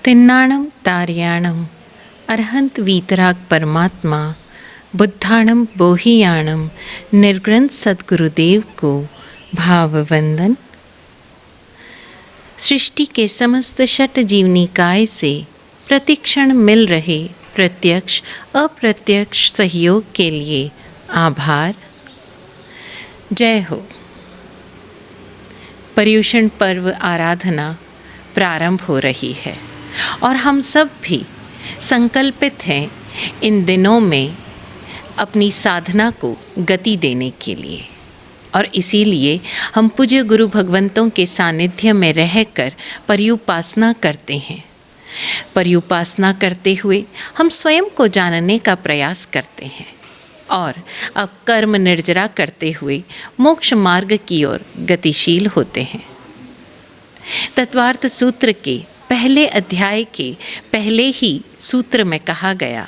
तिन्नाणम तार्याणम अरहंत वीतराग परमात्मा बुद्धाणम बोहियाणम निर्ग्रंथ सद्गुरुदेव को भाववंदन। सृष्टि के समस्त षट जीवनिकाय से प्रतिक्षण मिल रहे प्रत्यक्ष अप्रत्यक्ष सहयोग के लिए आभार। जय हो। पर्युषण पर्व आराधना प्रारंभ हो रही है और हम सब भी संकल्पित हैं इन दिनों में अपनी साधना को गति देने के लिए, और इसीलिए हम पूज्य गुरु भगवंतों के सानिध्य में रहकर पर्युपासना करते हैं। पर्युपासना करते हुए हम स्वयं को जानने का प्रयास करते हैं और अब कर्म निर्जरा करते हुए मोक्ष मार्ग की ओर गतिशील होते हैं। तत्वार्थ सूत्र के पहले अध्याय के पहले ही सूत्र में कहा गया,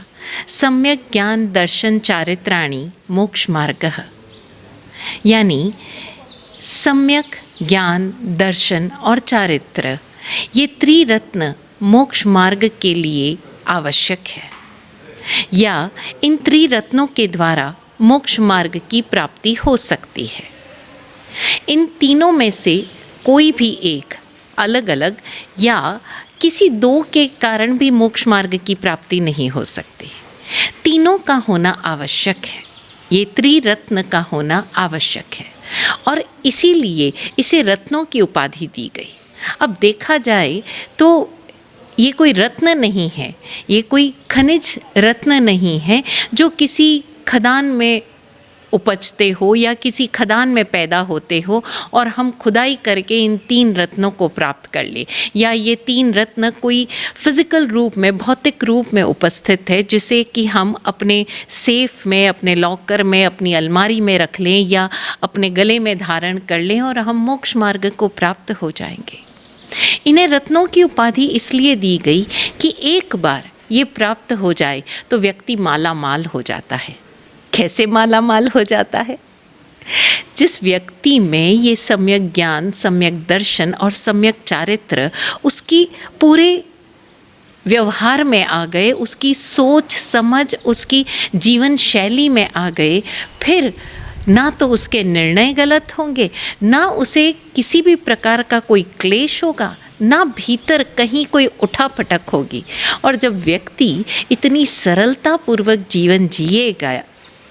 सम्यक ज्ञान दर्शन चारित्राणि मोक्ष मार्गः, यानी सम्यक ज्ञान दर्शन और चारित्र ये त्रिरत्न मोक्ष मार्ग के लिए आवश्यक है, या इन त्रिरत्नों के द्वारा मोक्ष मार्ग की प्राप्ति हो सकती है। इन तीनों में से कोई भी एक अलग अलग या किसी दो के कारण भी मोक्ष मार्ग की प्राप्ति नहीं हो सकती। तीनों का होना आवश्यक है, ये त्रिरत्न का होना आवश्यक है, और इसीलिए इसे रत्नों की उपाधि दी गई। अब देखा जाए तो ये कोई रत्न नहीं है, ये कोई खनिज रत्न नहीं है जो किसी खदान में उपजते हो या किसी खदान में पैदा होते हो और हम खुदाई करके इन तीन रत्नों को प्राप्त कर ले, या ये तीन रत्न कोई फिजिकल रूप में भौतिक रूप में उपस्थित है जिसे कि हम अपने सेफ में, अपने लॉकर में, अपनी अलमारी में रख लें या अपने गले में धारण कर लें और हम मोक्ष मार्ग को प्राप्त हो जाएंगे। इन्हें रत्नों की उपाधि इसलिए दी गई कि एक बार ये प्राप्त हो जाए तो व्यक्ति माला माल हो जाता है। कैसे माला माल हो जाता है? जिस व्यक्ति में ये सम्यक ज्ञान, सम्यक दर्शन और सम्यक चारित्र उसकी पूरे व्यवहार में आ गए, उसकी सोच समझ, उसकी जीवन शैली में आ गए, फिर ना तो उसके निर्णय गलत होंगे, ना उसे किसी भी प्रकार का कोई क्लेश होगा, ना भीतर कहीं कोई उठापटक होगी। और जब व्यक्ति इतनी सरलता पूर्वक जीवन जिएगा,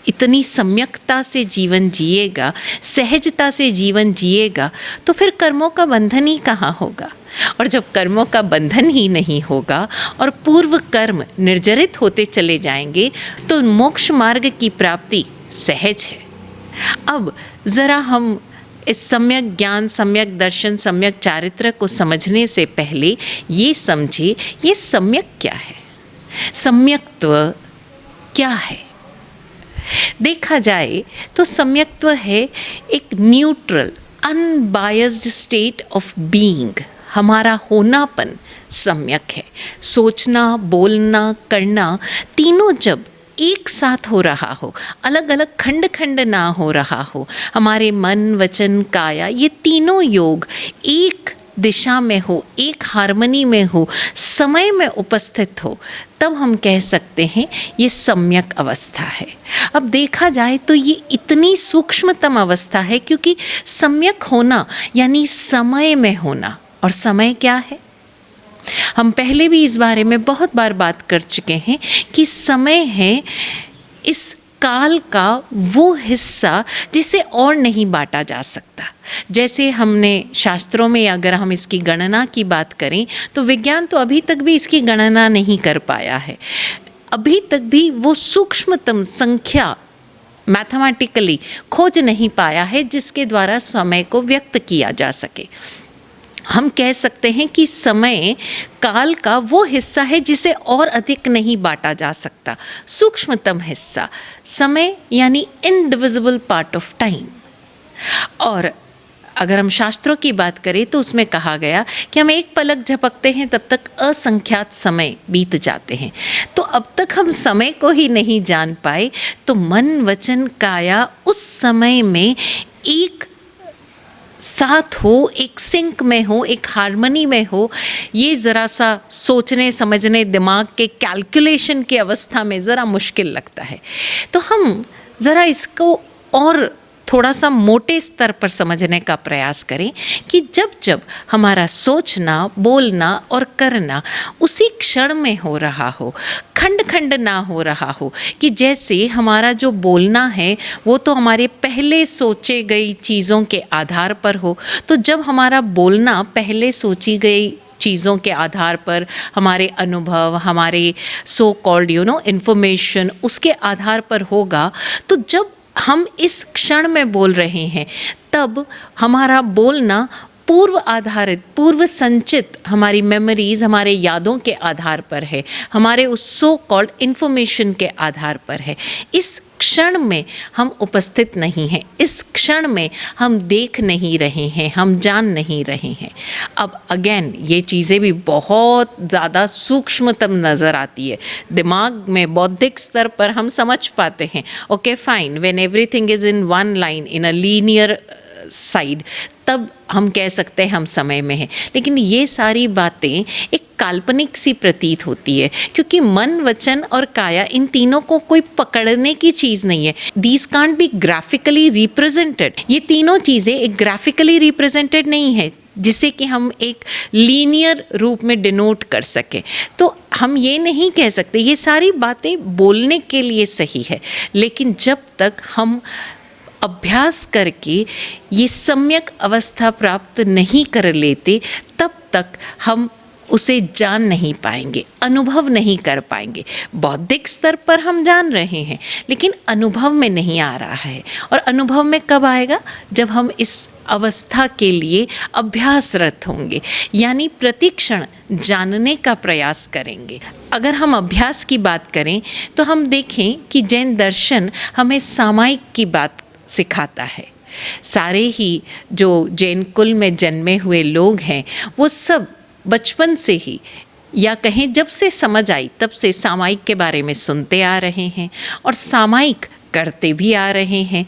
इतनी सम्यकता से जीवन जिएगा, सहजता से जीवन जिएगा, तो फिर कर्मों का बंधन ही कहाँ होगा। और जब कर्मों का बंधन ही नहीं होगा और पूर्व कर्म निर्जरित होते चले जाएंगे तो मोक्ष मार्ग की प्राप्ति सहज है। अब ज़रा हम इस सम्यक ज्ञान, सम्यक दर्शन, सम्यक चारित्र को समझने से पहले ये समझे ये सम्यक क्या है, सम्यक्त्व क्या है। देखा जाए तो सम्यक्त्व है एक neutral unbiased state of being. हमारा होनापन सम्यक है। सोचना, बोलना, करना तीनों जब एक साथ हो रहा हो, अलग अलग खंड खंड ना हो रहा हो, हमारे मन, वचन, काया ये तीनों योग एक दिशा में हो, एक हार्मनी में हो, समय में उपस्थित हो, तब हम कह सकते हैं ये सम्यक अवस्था है। अब देखा जाए तो ये इतनी सूक्ष्मतम अवस्था है, क्योंकि सम्यक होना यानी समय में होना। और समय क्या है? हम पहले भी इस बारे में बहुत बार बात कर चुके हैं कि समय है इस काल का वो हिस्सा जिसे और नहीं बांटा जा सकता। जैसे हमने शास्त्रों में अगर हम इसकी गणना की बात करें तो विज्ञान तो अभी तक भी इसकी गणना नहीं कर पाया है। अभी तक भी वो सूक्ष्मतम संख्या मैथमेटिकली खोज नहीं पाया है जिसके द्वारा समय को व्यक्त किया जा सके। हम कह सकते हैं कि समय काल का वो हिस्सा है जिसे और अधिक नहीं बांटा जा सकता, सूक्ष्मतम हिस्सा समय यानी इनडिविजिबल पार्ट ऑफ टाइम। और अगर हम शास्त्रों की बात करें तो उसमें कहा गया कि हम एक पलक झपकते हैं तब तक असंख्यात समय बीत जाते हैं। तो अब तक हम समय को ही नहीं जान पाए, तो मन, वचन, काया उस समय में एक साथ हो, एक सिंक में हो, एक हार्मनी में हो, ये ज़रा सा सोचने समझने, दिमाग के कैलकुलेशन की अवस्था में ज़रा मुश्किल लगता है। तो हम ज़रा इसको और थोड़ा सा मोटे स्तर पर समझने का प्रयास करें कि जब जब हमारा सोचना, बोलना और करना उसी क्षण में हो रहा हो, खंड खंड ना हो रहा हो, कि जैसे हमारा जो बोलना है वो तो हमारे पहले सोचे गई चीज़ों के आधार पर हो, तो जब हमारा बोलना पहले सोची गई चीज़ों के आधार पर, हमारे अनुभव, हमारे सो कॉल्ड इन्फॉर्मेशन, उसके आधार पर होगा, तो जब हम इस क्षण में बोल रहे हैं तब हमारा बोलना पूर्व आधारित, पूर्व संचित हमारी मेमोरीज, हमारे यादों के आधार पर है, हमारे उस सो कॉल्ड इन्फॉर्मेशन के आधार पर है। इस क्षण में हम उपस्थित नहीं हैं, इस क्षण में हम देख नहीं रहे हैं, हम जान नहीं रहे हैं। अब अगेन ये चीज़ें भी बहुत ज़्यादा सूक्ष्मतम नज़र आती है, दिमाग में बौद्धिक स्तर पर हम समझ पाते हैं, okay fine, when everything is in one line, in a linear side, तब हम कह सकते हैं हम समय में हैं। लेकिन ये सारी बातें एक काल्पनिक सी प्रतीत होती है, क्योंकि मन, वचन और काया, इन तीनों को कोई पकड़ने की चीज़ नहीं है। These can't be graphically represented. ये तीनों चीज़ें एक ग्राफिकली रिप्रेजेंटेड नहीं है जिसे कि हम एक लीनियर रूप में डिनोट कर सकें। तो हम ये नहीं कह सकते, ये सारी बातें बोलने के लिए सही है, लेकिन जब तक हम अभ्यास करके ये सम्यक अवस्था प्राप्त नहीं कर लेते, तब तक हम उसे जान नहीं पाएंगे, अनुभव नहीं कर पाएंगे। बौद्धिक स्तर पर हम जान रहे हैं, लेकिन अनुभव में नहीं आ रहा है। और अनुभव में कब आएगा? जब हम इस अवस्था के लिए अभ्यासरत होंगे, यानी प्रतिक्षण जानने का प्रयास करेंगे। अगर हम अभ्यास की बात करें तो हम देखें कि जैन दर्शन हमें सामायिक की बात सिखाता है। सारे ही जो जैन कुल में जन्मे हुए लोग हैं, वो सब बचपन से ही, या कहें जब से समझ आई तब से सामायिक के बारे में सुनते आ रहे हैं और सामायिक करते भी आ रहे हैं।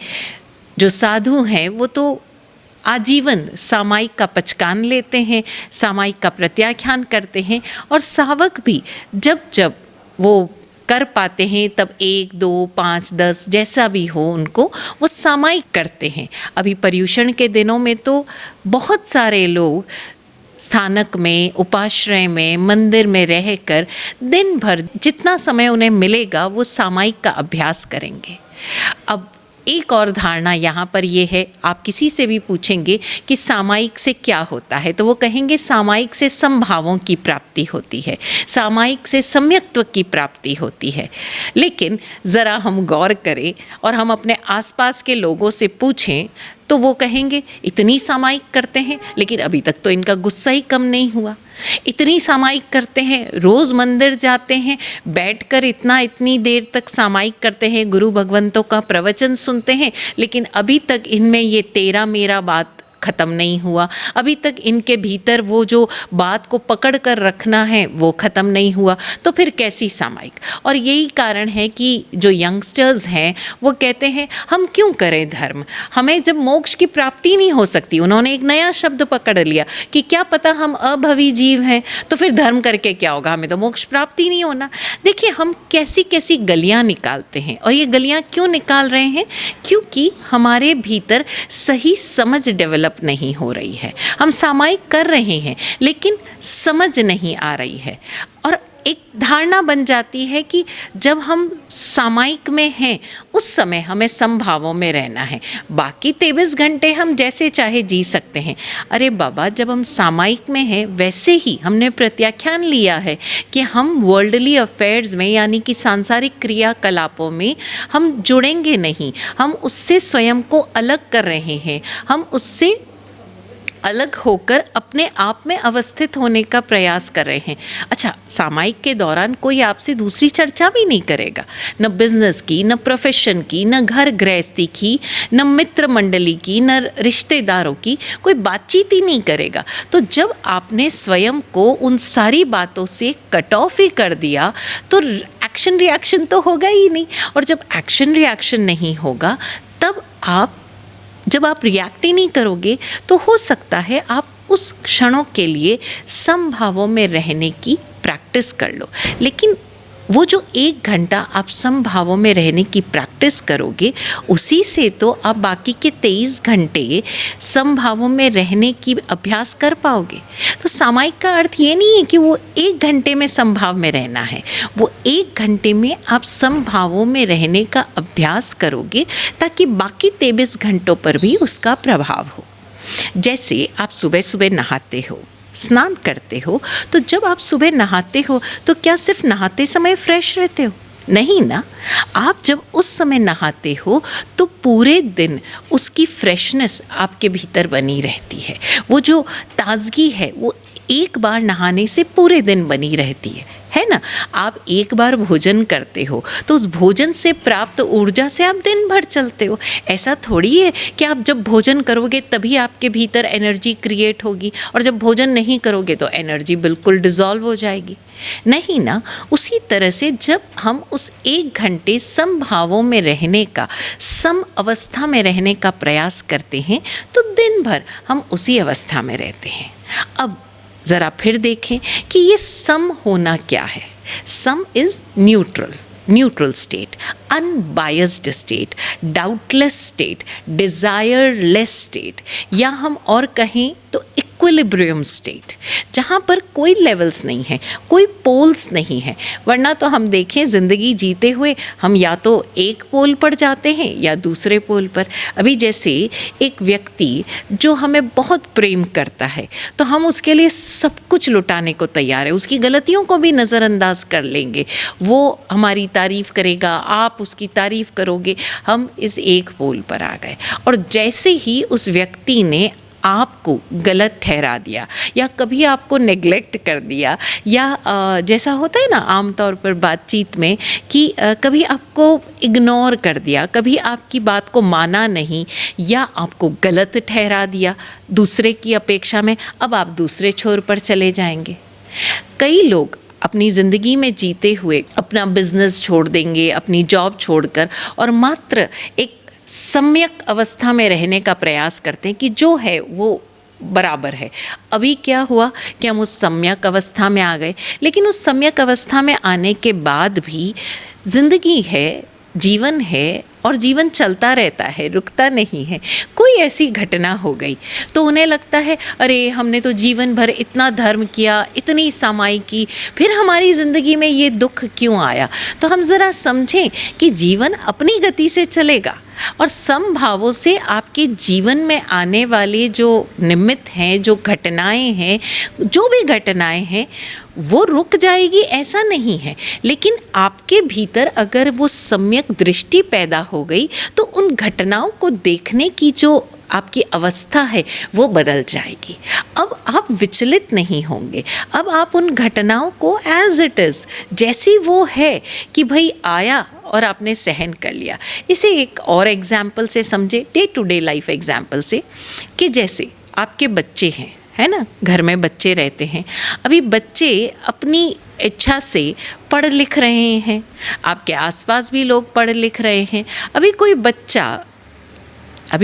जो साधु हैं वो तो आजीवन सामायिक का पचकान लेते हैं, सामायिक का प्रत्याख्यान करते हैं, और सावक भी जब जब वो कर पाते हैं तब 1, 2, 5, 10 जैसा भी हो उनको, वो सामायिक करते हैं। अभी पर्युषण के दिनों में तो बहुत सारे लोग स्थानक में, उपाश्रय में, मंदिर में रहकर दिन भर जितना समय उन्हें मिलेगा वो सामायिक का अभ्यास करेंगे। अब एक और धारणा यहाँ पर ये है, आप किसी से भी पूछेंगे कि सामायिक से क्या होता है, तो वो कहेंगे सामायिक से समभावों की प्राप्ति होती है, सामायिक से सम्यक्त्व की प्राप्ति होती है। लेकिन ज़रा हम गौर करें और हम अपने आसपास के लोगों से पूछें तो वो कहेंगे इतनी सामायिक करते हैं, लेकिन अभी तक तो इनका गुस्सा ही कम नहीं हुआ। इतनी सामायिक करते हैं, रोज़ मंदिर जाते हैं, बैठकर इतनी देर तक सामायिक करते हैं, गुरु भगवंतों का प्रवचन सुनते हैं, लेकिन अभी तक इनमें ये तेरा मेरा बात ख़त्म नहीं हुआ, अभी तक इनके भीतर वो जो बात को पकड़ कर रखना है वो ख़त्म नहीं हुआ, तो फिर कैसी सामायिक। और यही कारण है कि जो यंगस्टर्स हैं वो कहते हैं हम क्यों करें धर्म, हमें जब मोक्ष की प्राप्ति नहीं हो सकती। उन्होंने एक नया शब्द पकड़ लिया कि क्या पता हम अभवी जीव हैं, तो फिर धर्म करके क्या होगा, हमें तो मोक्ष प्राप्ति नहीं होना। देखिए हम कैसी कैसी गलियाँ निकालते हैं, और ये गलियाँ क्यों निकाल रहे हैं? क्योंकि हमारे भीतर सही समझ डेवलप नहीं हो रही है। हम सामायिक कर रहे हैं लेकिन समझ नहीं आ रही है, और एक धारणा बन जाती है कि जब हम सामायिक में हैं उस समय हमें समभावों में रहना है, बाकी 23 घंटे हम जैसे चाहे जी सकते हैं। अरे बाबा, जब हम सामायिक में हैं वैसे ही हमने प्रत्याख्यान लिया है कि हम वर्ल्डली अफेयर्स में, यानी कि सांसारिक क्रियाकलापों में हम जुड़ेंगे नहीं, हम उससे स्वयं को अलग कर रहे हैं, हम उससे अलग होकर अपने आप में अवस्थित होने का प्रयास कर रहे हैं। अच्छा, सामायिक के दौरान कोई आपसे दूसरी चर्चा भी नहीं करेगा, न बिजनेस की, न प्रोफेशन की, न घर गृहस्थी की, न मित्र मंडली की, न रिश्तेदारों की, कोई बातचीत ही नहीं करेगा। तो जब आपने स्वयं को उन सारी बातों से कट ऑफ ही कर दिया तो एक्शन रिएक्शन तो होगा ही नहीं, और जब एक्शन रिएक्शन नहीं होगा तब आप जब आप रिएक्ट ही नहीं करोगे तो हो सकता है आप उस क्षणों के लिए समभावों में रहने की प्रैक्टिस कर लो, लेकिन वो जो 1 घंटा आप समभावों में रहने की प्रैक्टिस करोगे, उसी से तो आप बाकी के 23 घंटे समभावों में रहने की अभ्यास कर पाओगे। तो सामायिक का अर्थ ये नहीं है कि वो 1 घंटे में समभाव में रहना है, वो 1 घंटे में आप समभावों में रहने का अभ्यास करोगे ताकि बाकी 23 घंटों पर भी उसका प्रभाव हो। जैसे आप सुबह सुबह नहाते हो, स्नान करते हो, तो जब आप सुबह नहाते हो तो क्या सिर्फ नहाते समय फ्रेश रहते हो? नहीं ना। आप जब उस समय नहाते हो तो पूरे दिन उसकी फ्रेशनेस आपके भीतर बनी रहती है। वो जो ताजगी है वो एक बार नहाने से पूरे दिन बनी रहती है ना। आप एक बार भोजन करते हो तो उस भोजन से प्राप्त ऊर्जा से आप दिन भर चलते हो। ऐसा थोड़ी है कि आप जब भोजन करोगे तभी आपके भीतर एनर्जी क्रिएट होगी और जब भोजन नहीं करोगे तो एनर्जी बिल्कुल डिसॉल्व हो जाएगी। नहीं ना। उसी तरह से जब हम उस 1 घंटे समभावों में रहने का, सम अवस्था में रहने का प्रयास करते हैं तो दिन भर हम उसी अवस्था में रहते हैं। अब ज़रा फिर देखें कि ये सम होना क्या है। सम is neutral state, unbiased state, doubtless state, desireless state, या हम और कहें तो इक्विलिब्रियम स्टेट, जहाँ पर कोई लेवल्स नहीं है, कोई पोल्स नहीं है। वरना तो हम देखें ज़िंदगी जीते हुए हम या तो एक पोल पर जाते हैं या दूसरे पोल पर। अभी जैसे एक व्यक्ति जो हमें बहुत प्रेम करता है तो हम उसके लिए सब कुछ लुटाने को तैयार है, उसकी गलतियों को भी नज़रअंदाज कर लेंगे, वो हमारी तारीफ़ करेगा, आप उसकी तारीफ़ करोगे। हम इस एक पोल पर आ गए और जैसे ही उस व्यक्ति ने आपको गलत ठहरा दिया या कभी आपको नेग्लेक्ट कर दिया, या जैसा होता है ना आमतौर पर बातचीत में कि कभी आपको इग्नोर कर दिया, कभी आपकी बात को माना नहीं या आपको गलत ठहरा दिया दूसरे की अपेक्षा में, अब आप दूसरे छोर पर चले जाएंगे। कई लोग अपनी ज़िंदगी में जीते हुए अपना बिजनेस छोड़ देंगे, अपनी जॉब छोड़कर, और मात्र एक सम्यक अवस्था में रहने का प्रयास करते हैं कि जो है वो बराबर है। अभी क्या हुआ कि हम उस सम्यक अवस्था में आ गए, लेकिन उस सम्यक अवस्था में आने के बाद भी ज़िंदगी है, जीवन है और जीवन चलता रहता है, रुकता नहीं है। कोई ऐसी घटना हो गई तो उन्हें लगता है अरे हमने तो जीवन भर इतना धर्म किया, इतनी सामाई की, फिर हमारी ज़िंदगी में ये दुख क्यों आया। तो हम ज़रा समझें कि जीवन अपनी गति से चलेगा और समभावों से आपके जीवन में आने वाले जो निमित्त हैं, जो घटनाएं हैं, जो भी घटनाएं हैं वो रुक जाएगी ऐसा नहीं है, लेकिन आपके भीतर अगर वो सम्यक दृष्टि पैदा हो गई तो उन घटनाओं को देखने की जो आपकी अवस्था है वो बदल जाएगी। अब आप विचलित नहीं होंगे, अब आप उन घटनाओं को एज इट इज़, जैसी वो है कि भाई आया और आपने सहन कर लिया। इसे एक और एग्जाम्पल से समझे, day to day life example से, कि जैसे आपके बच्चे हैं, है ना, घर में बच्चे रहते हैं। अभी बच्चे अपनी इच्छा से पढ़ लिख रहे हैं, आपके आसपास भी लोग पढ़ लिख रहे हैं। अभी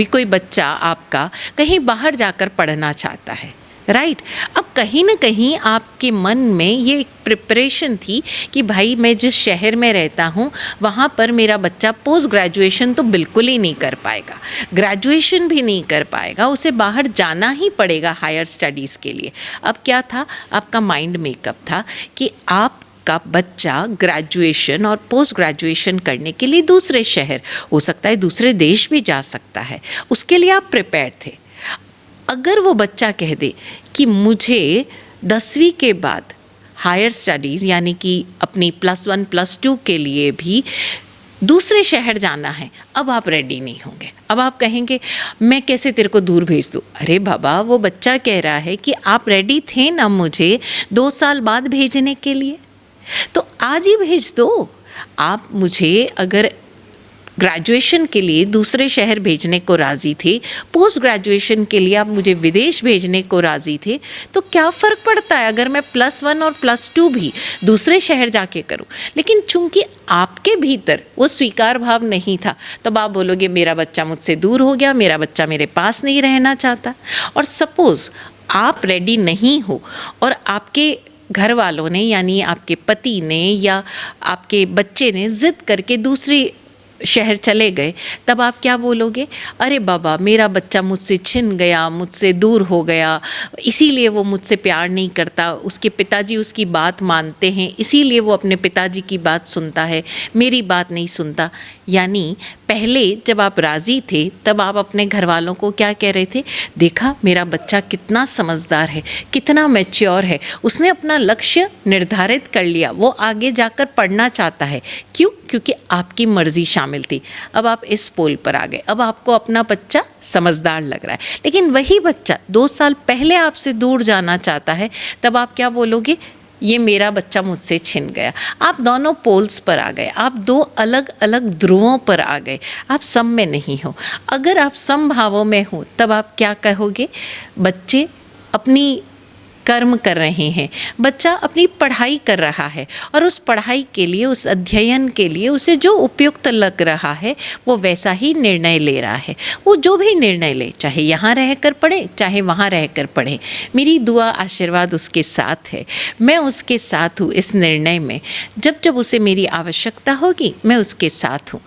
कोई बच्चा आपका कहीं बाहर जाकर पढ़ना चाहता है, राइट। अब कहीं ना कहीं आपके मन में ये एक प्रिपरेशन थी कि भाई मैं जिस शहर में रहता हूँ वहाँ पर मेरा बच्चा पोस्ट ग्रेजुएशन तो बिल्कुल ही नहीं कर पाएगा, ग्रेजुएशन भी नहीं कर पाएगा, उसे बाहर जाना ही पड़ेगा हायर स्टडीज़ के लिए। अब क्या था, आपका माइंड मेकअप था कि आप का बच्चा ग्रेजुएशन और पोस्ट ग्रेजुएशन करने के लिए दूसरे शहर, हो सकता है दूसरे देश भी जा सकता है, उसके लिए आप प्रिपेयर थे। अगर वो बच्चा कह दे कि मुझे 10वीं के बाद हायर स्टडीज़ यानी कि अपनी +1 +2 के लिए भी दूसरे शहर जाना है, अब आप रेडी नहीं होंगे। अब आप कहेंगे मैं कैसे तेरे को दूर भेज दूँ। अरे बाबा, वो बच्चा कह रहा है कि आप रेडी थे ना मुझे 2 साल बाद भेजने के लिए, तो आज ही भेज दो। आप मुझे अगर ग्रेजुएशन के लिए दूसरे शहर भेजने को राज़ी थे, पोस्ट ग्रेजुएशन के लिए आप मुझे विदेश भेजने को राज़ी थे, तो क्या फ़र्क पड़ता है अगर मैं +1 और +2 भी दूसरे शहर जाके करूं। लेकिन चूंकि आपके भीतर वो स्वीकार भाव नहीं था, तब आप बोलोगे मेरा बच्चा मुझसे दूर हो गया, मेरा बच्चा मेरे पास नहीं रहना चाहता। और सपोज़ आप रेडी नहीं हो और आपके घर वालों ने, यानी आपके पति ने या आपके बच्चे ने ज़िद करके दूसरी शहर चले गए, तब आप क्या बोलोगे? अरे बाबा, मेरा बच्चा मुझसे छिन गया, मुझसे दूर हो गया, इसीलिए वो मुझसे प्यार नहीं करता, उसके पिताजी उसकी बात मानते हैं, इसीलिए वो अपने पिताजी की बात सुनता है, मेरी बात नहीं सुनता। यानी पहले जब आप राज़ी थे तब आप अपने घर वालों को क्या कह रहे थे? देखा मेरा बच्चा कितना समझदार है, कितना मैच्योर है, उसने अपना लक्ष्य निर्धारित कर लिया, वो आगे जाकर पढ़ना चाहता है। क्यों? क्योंकि आपकी मर्ज़ी शामिल थी। अब आप इस पोल पर आ गए, अब आपको अपना बच्चा समझदार लग रहा है। लेकिन वही बच्चा 2 साल पहले आपसे दूर जाना चाहता है, तब आप क्या बोलोगे? ये मेरा बच्चा मुझसे छिन गया। आप दोनों पोल्स पर आ गए, आप 2 अलग अलग ध्रुवों पर आ गए, आप सम में नहीं हो। अगर आप समभावों में हो तब आप क्या कहोगे? बच्चे अपनी कर्म कर रहे हैं, बच्चा अपनी पढ़ाई कर रहा है और उस पढ़ाई के लिए, उस अध्ययन के लिए उसे जो उपयुक्त लग रहा है वो वैसा ही निर्णय ले रहा है। वो जो भी निर्णय ले, चाहे यहाँ रहकर पढ़े चाहे वहाँ रहकर पढ़े, मेरी दुआ आशीर्वाद उसके साथ है, मैं उसके साथ हूँ इस निर्णय में। जब जब उसे मेरी आवश्यकता होगी मैं उसके साथ हूँ।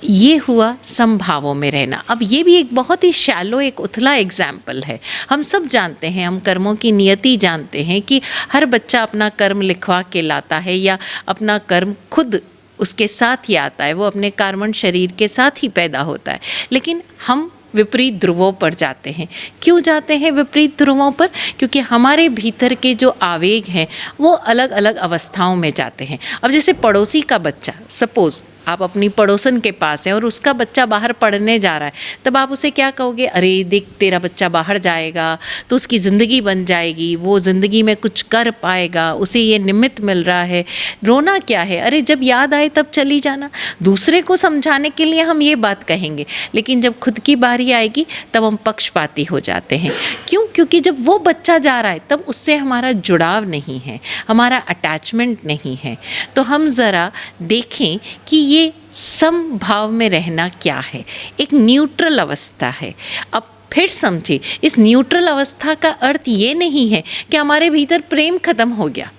ये हुआ समभावों में रहना। अब ये भी एक बहुत ही शैलो, एक उथला एग्जाम्पल है। हम सब जानते हैं, हम कर्मों की नियति जानते हैं कि हर बच्चा अपना कर्म लिखवा के लाता है या अपना कर्म खुद उसके साथ ही आता है, वो अपने कार्बन शरीर के साथ ही पैदा होता है। लेकिन हम विपरीत ध्रुवों पर जाते हैं। क्यों जाते हैं विपरीत ध्रुवों पर? क्योंकि हमारे भीतर के जो आवेग हैं वो अलग अलग अवस्थाओं में जाते हैं। अब जैसे पड़ोसी का बच्चा, सपोज़ आप अपनी पड़ोसन के पास हैं और उसका बच्चा बाहर पढ़ने जा रहा है, तब आप उसे क्या कहोगे? अरे देख, तेरा बच्चा बाहर जाएगा तो उसकी ज़िंदगी बन जाएगी, वो ज़िंदगी में कुछ कर पाएगा, उसे ये निमित्त मिल रहा है, रोना क्या है, अरे जब याद आए तब चली जाना। दूसरे को समझाने के लिए हम ये बात कहेंगे, लेकिन जब खुद की बारी आएगी तब हम पक्षपाती हो जाते हैं। क्यों? क्योंकि जब वो बच्चा जा रहा है तब उससे हमारा जुड़ाव नहीं है, हमारा अटैचमेंट नहीं है। तो हम ज़रा देखें कि ये समभाव में रहना क्या है। एक न्यूट्रल अवस्था है। अब फिर समझिए, इस न्यूट्रल अवस्था का अर्थ ये नहीं है कि हमारे भीतर प्रेम खत्म हो गया,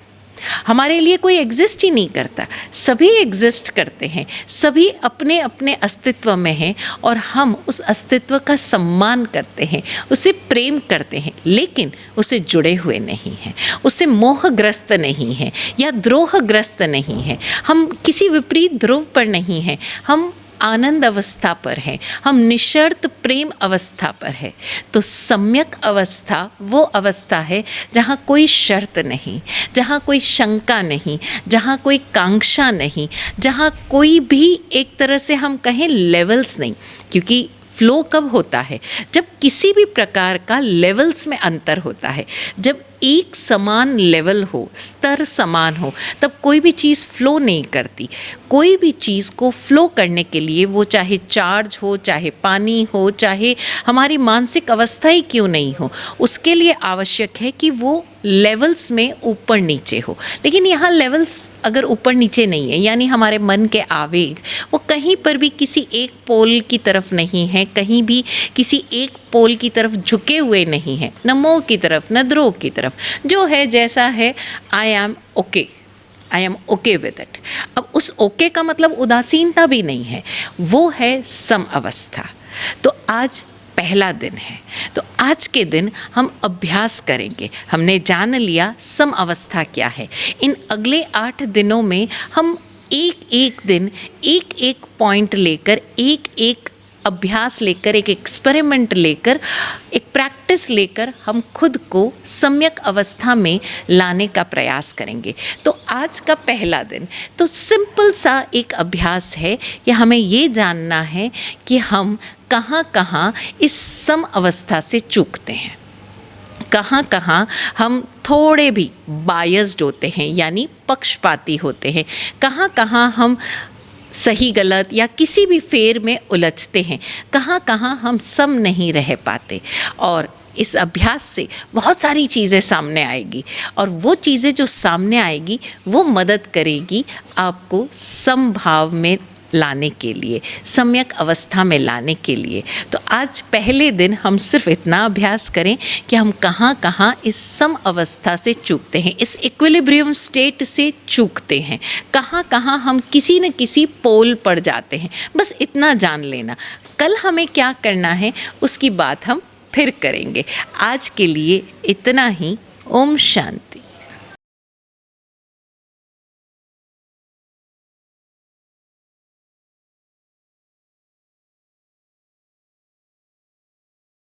हमारे लिए कोई एग्जिस्ट ही नहीं करता। सभी एग्जिस्ट करते हैं, सभी अपने अपने अस्तित्व में हैं और हम उस अस्तित्व का सम्मान करते हैं, उसे प्रेम करते हैं, लेकिन उससे जुड़े हुए नहीं हैं, उससे मोहग्रस्त नहीं हैं या द्रोहग्रस्त नहीं हैं। हम किसी विपरीत ध्रुव पर नहीं हैं, हम आनंद अवस्था पर है, हम निशर्त प्रेम अवस्था पर है। तो सम्यक अवस्था वो अवस्था है जहाँ कोई शर्त नहीं, जहाँ कोई शंका नहीं, जहाँ कोई कांक्षा नहीं, जहाँ कोई भी एक तरह से हम कहें लेवल्स नहीं। क्योंकि फ्लो कब होता है? जब किसी भी प्रकार का लेवल्स में अंतर होता है, जब एक समान लेवल हो, स्तर समान हो, तब कोई भी चीज़ फ्लो नहीं करती। कोई भी चीज़ को फ्लो करने के लिए, वो चाहे चार्ज हो, चाहे पानी हो, चाहे हमारी मानसिक अवस्था ही क्यों नहीं हो, उसके लिए आवश्यक है कि वो लेवल्स में ऊपर नीचे हो। लेकिन यहाँ लेवल्स अगर ऊपर नीचे नहीं है, यानी हमारे मन के आवेग वो कहीं पर भी किसी एक पोल की तरफ नहीं है, कहीं भी किसी एक पोल की तरफ झुके हुए नहीं हैं, न मोह की तरफ न द्रोह की तरफ। जो है जैसा है, I am okay with it. अब उस ओके का मतलब उदासीनता भी नहीं है, वो है सम अवस्था। तो आज पहला दिन है, तो आज के दिन हम अभ्यास करेंगे। हमने जान लिया सम अवस्था क्या है। इन अगले 8 दिनों में हम एक एक दिन एक एक पॉइंट लेकर, एक एक अभ्यास लेकर, एक एक्सपेरिमेंट लेकर, एक प्रैक्टिस लेकर हम खुद को सम्यक अवस्था में लाने का प्रयास करेंगे। तो आज का पहला दिन तो सिंपल सा एक अभ्यास है कि हमें ये जानना है कि हम कहाँ कहाँ इस सम अवस्था से चूकते हैं, कहाँ कहाँ हम थोड़े भी बायस्ड होते हैं, यानी पक्षपाती होते हैं, कहाँ कहाँ हम सही गलत या किसी भी फेर में उलझते हैं, कहाँ कहाँ हम सम नहीं रह पाते। और इस अभ्यास से बहुत सारी चीज़ें सामने आएगी, और वो चीज़ें जो सामने आएगी वो मदद करेगी आपको समभाव में लाने के लिए, सम्यक अवस्था में लाने के लिए। तो आज पहले दिन हम सिर्फ इतना अभ्यास करें कि हम कहाँ कहाँ इस सम अवस्था से चूकते हैं, इस इक्विलिब्रियम स्टेट से चूकते हैं, कहाँ कहाँ हम किसी न किसी पोल पर जाते हैं। बस इतना जान लेना। कल हमें क्या करना है उसकी बात हम फिर करेंगे। आज के लिए इतना ही। ओम शांति।